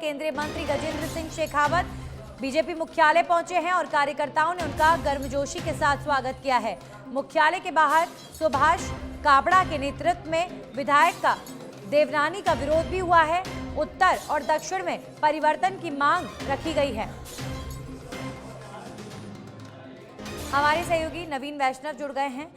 केंद्रीय मंत्री गजेंद्र सिंह शेखावत बीजेपी मुख्यालय पहुंचे हैं और कार्यकर्ताओं ने उनका गर्मजोशी के साथ स्वागत किया है। मुख्यालय के बाहर सुभाष काबड़ा के नेतृत्व में विधायक का देवनानी का विरोध भी हुआ है। उत्तर और दक्षिण में परिवर्तन की मांग रखी गई है। हमारे सहयोगी नवीन वैष्णव जुड़ गए हैं।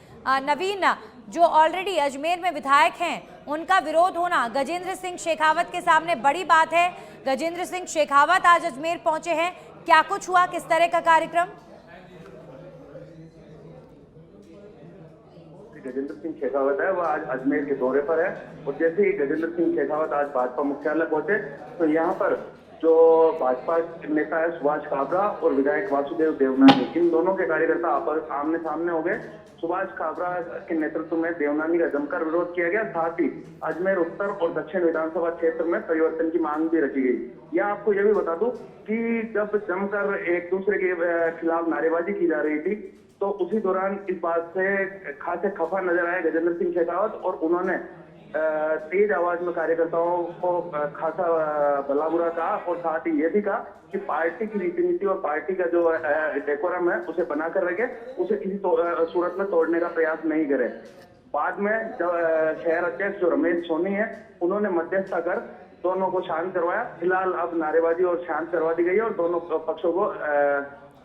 नवीन, जो ऑलरेडी अजमेर में विधायक हैं, उनका विरोध होना गजेंद्र सिंह शेखावत के सामने बड़ी बात है। गजेंद्र सिंह शेखावत आज अजमेर पहुंचे हैं, क्या कुछ हुआ, किस तरह का कार्यक्रम? गजेंद्र सिंह शेखावत है वह आज अजमेर के दौरे पर है और जैसे ही गजेंद्र सिंह शेखावत आज भाजपा मुख्यालय पहुंचे तो यहाँ पर जो भाजपा नेता है सुभाष काबरा और विधायक वासुदेव देवनानी, इन दोनों के कार्यकर्ता आपस आमने सामने हो गए। सुभाष काबरा के नेतृत्व में देवनानी का जमकर विरोध किया गया। साथ ही अजमेर उत्तर और दक्षिण विधानसभा क्षेत्र में परिवर्तन की मांग भी रखी गई। यह आपको यह भी बता दूं कि जब जमकर एक दूसरे के खिलाफ नारेबाजी की जा रही थी तो उसी दौरान इस बात से खासे खफा नजर आए गजेंद्र सिंह शेखावत और उन्होंने तेज आवाज में कार्यकर्ताओं को खासा भला बुरा कहा और साथ ही ये भी कहा कि पार्टी की रीति नीति और पार्टी का जो डेकोरम है उसे बनाकर रखे, उसे किसी सूरत में तोड़ने का प्रयास नहीं करे। बाद में जब शहर अध्यक्ष जो रमेश सोनी है उन्होंने मध्यस्थता कर दोनों को शांत करवाया। फिलहाल अब नारेबाजी और शांत करवा दी गई है और दोनों पक्षों को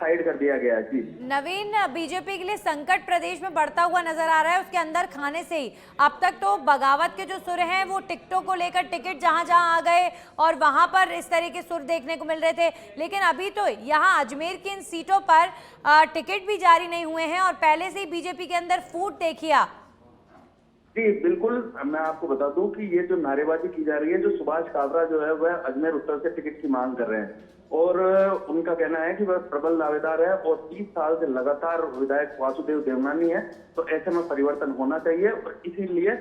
साइड कर दिया गया है। जी नवीन, बीजेपी के लिए संकट प्रदेश में बढ़ता हुआ नजर आ रहा है, उसके अंदर खाने से ही। अब तक तो बगावत के जो सुर हैं वो टिकटों को लेकर टिकट जहां जहां आ गए और वहां पर इस तरह के सुर देखने को मिल रहे थे, लेकिन अभी तो यहां अजमेर की इन सीटों पर टिकट भी जारी नहीं हुए हैं और पहले से ही बीजेपी के अंदर फूट देखिए। जी बिल्कुल, मैं आपको बता दूं कि ये जो नारेबाजी की जा रही है, जो सुभाष काबरा जो है वह अजमेर उत्तर से टिकट की मांग कर रहे हैं और उनका कहना है कि वह प्रबल दावेदार है और 30 साल से लगातार विधायक वासुदेव देवनानी है, तो ऐसे में परिवर्तन होना चाहिए और इसीलिए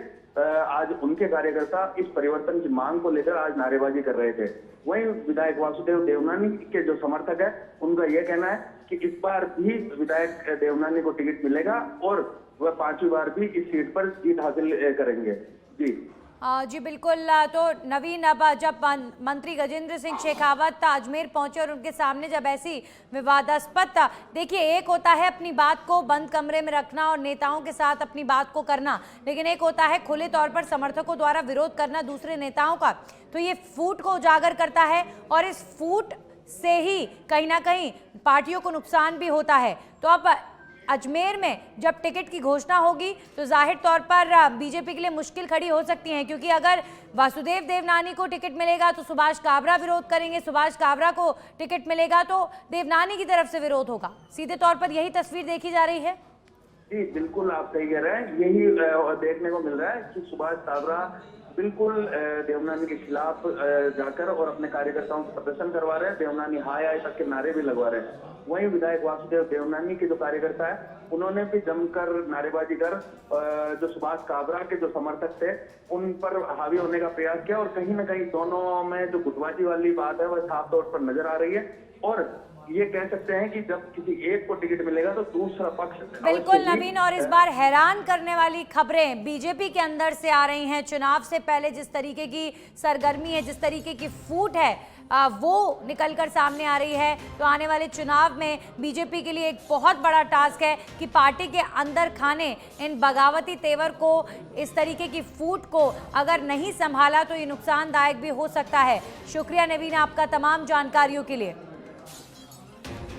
आज उनके कार्यकर्ता इस परिवर्तन की मांग को लेकर आज नारेबाजी कर रहे थे। वहीं विधायक वासुदेव देवनानी के जो समर्थक है उनका यह कहना है कि इस बार भी विधायक देवनानी को टिकट मिलेगा और वह 5वीं बार भी इस सीट पर जीत हासिल करेंगे। जी बिल्कुल। तो नवीन, अब जब मंत्री गजेंद्र सिंह शेखावत अजमेर पहुंचे और उनके सामने जब ऐसी विवादास्पद, देखिए एक होता है अपनी बात को बंद कमरे में रखना और नेताओं के साथ अपनी बात को करना, लेकिन एक होता है खुले तौर पर समर्थकों द्वारा विरोध करना दूसरे नेताओं का। तो ये फूट को उजागर करता है और इस फूट से ही कहीं ना कहीं पार्टियों को नुकसान भी होता है। तो अब अजमेर में जब टिकट की घोषणा होगी तो जाहिर तौर पर बीजेपी के लिए मुश्किल खड़ी हो सकती है, क्योंकि अगर वासुदेव देवनानी को टिकट मिलेगा तो सुभाष काबरा विरोध करेंगे, सुभाष काबरा को टिकट मिलेगा तो देवनानी की तरफ से विरोध होगा। सीधे तौर पर यही तस्वीर देखी जा रही है। जी बिल्कुल, आप सही कह रहे हैं। यही देखने को मिल रहा है कि सुभाष काबरा बिल्कुल देवनानी के खिलाफ जाकर और अपने कार्यकर्ताओं को प्रदर्शन करवा रहे हैं। देवनानी हाय हाय तक के नारे भी लगवा रहे हैं। वहीं विधायक वासुदेव देवनानी के जो कार्यकर्ता है उन्होंने भी जमकर नारेबाजी कर जो सुभाष काबरा के जो समर्थक थे उन पर हावी होने का प्रयास किया और कहीं ना कहीं दोनों में जो गुटबाजी वाली बात है वह साफ तौर पर नजर आ रही है और ये कह सकते हैं कि जब किसी एक को टिकट मिलेगा तो दूसरा पक्ष बिल्कुल। नवीन, और इस बार हैरान करने वाली खबरें बीजेपी के अंदर से आ रही हैं। चुनाव से पहले जिस तरीके की सरगर्मी है, जिस तरीके की फूट है, वो निकलकर सामने आ रही है। तो आने वाले चुनाव में बीजेपी के लिए एक बहुत बड़ा टास्क है कि पार्टी के अंदर खाने इन बगावती तेवर को, इस तरीके की फूट को अगर नहीं संभाला तो ये नुकसानदायक भी हो सकता है। शुक्रिया नवीन आपका तमाम जानकारियों के लिए।